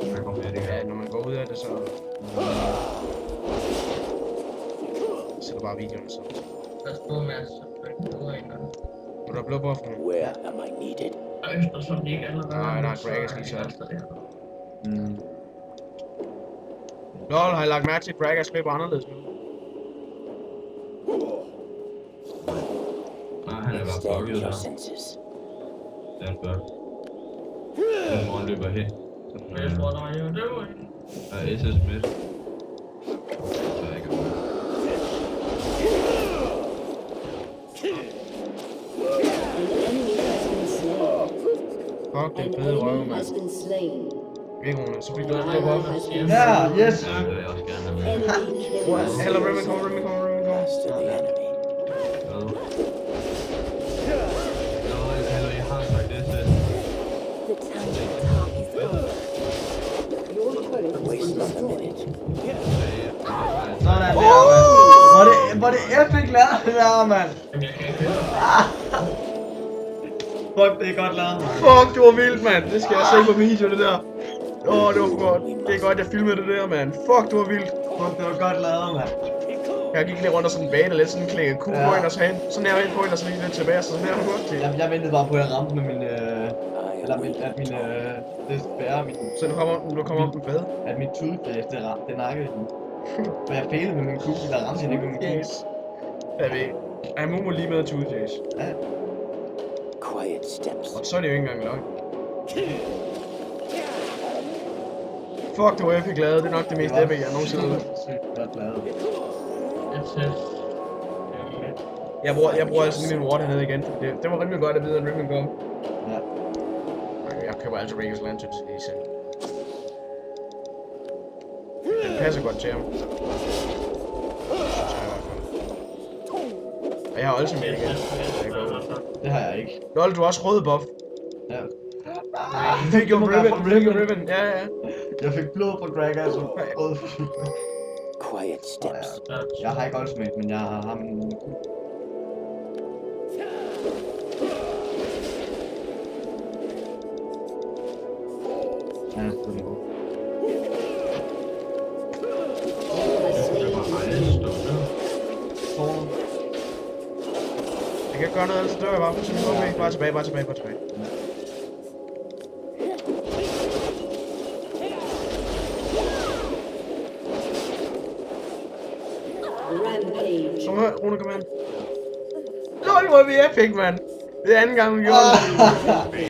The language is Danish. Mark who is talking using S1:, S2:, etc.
S1: Ja, når man går ud af det, så er det bare videoen, så.
S2: Pas på med at
S1: Du er blå buff nu.
S3: Where am I needed?
S2: Øster, som de ikke allerede
S1: Nej, der er
S2: så
S1: Gragas
S2: de
S1: lige shot.
S2: første der.
S1: Lol, har jeg lagt mærke til, at Gragas løber anderledes nu?
S4: Nej, han er bare
S3: Understand
S4: fucket
S3: your
S4: der.
S3: senses.
S4: Det er en bug. Den hvor han løber hen.
S2: Men jeg tror, der var jo det var hende.
S4: Der er SS midt. Så jeg kan
S1: Fuck, det er fede røve, mand. Virkelig, så fik du også blå buff.
S5: Ja, yes!
S4: Ja, det vil jeg også gerne have med.
S1: Hello, Rimmon, kom.
S3: Master the enemy.
S4: Hvad? Nå, hallo, jeg har sagt SS.
S3: Wait a minute.
S5: Sådan der, mand. Hvor det epic lavet, det der, mand.
S2: Jamen, jeg kan ikke høre.
S5: Fuck, det er godt lavet, mand.
S1: Fuck, det var vildt, mand. Det skal jeg se på video, det der. Det var godt. Det er godt, jeg filmede det der, mand. Fuck, det var vildt.
S5: Fuck, det var godt lavet, mand.
S1: Jeg gik lige rundt og sådan bane lidt, sådan klæde Q på ind og så hen. Så nær ind på ind og så lige lidt tilbage, så sådan der har godt til.
S5: Jeg ventede bare på, at jeg ramte med min, eller at min, det spærre min,
S1: Så du kommer om den bad.
S5: at min toothpaste, det nakkede den. For jeg failede med min kugle, der ramte ikke med min kugle.
S1: Yes. Jeg ved. Jeg må lige med til udjæs.
S5: Ja.
S3: Quiet steps.
S1: Og så er det jo ikke engang løgn. Fuck, det var epic lavet. Det er nok det mest epic, jeg nogensinde har lavet.
S5: Sygt godt lavet.
S2: SS.
S1: Jeg bruger altså lige min water ned igen. Det var rimelig godt at vide, at Rimmon kom.
S5: Ja.
S1: Okay, jeg køber altid Ragers Lanterns lige selv. Den passer godt til ham. Synes jeg i hvert fald. Og jeg har også med igen.
S5: Det har jeg ikke.
S1: Lol, du har også rød buff.
S5: Ja.
S1: Du fik jo Ribbon. Ja.
S5: Jeg fik blod på Gragas og rød.
S3: Quiet steps.
S5: Jeg har ikke ultimate, men jeg har ham. Ja, det er godt.
S1: Jeg kan ikke gøre noget, ellers dør jeg bare. Bare tilbage.
S6: Rampage.
S1: Kom her, Rune, kom hen. Lol, hvor er vi epic, mand. Det er anden gang, vi gjorde det.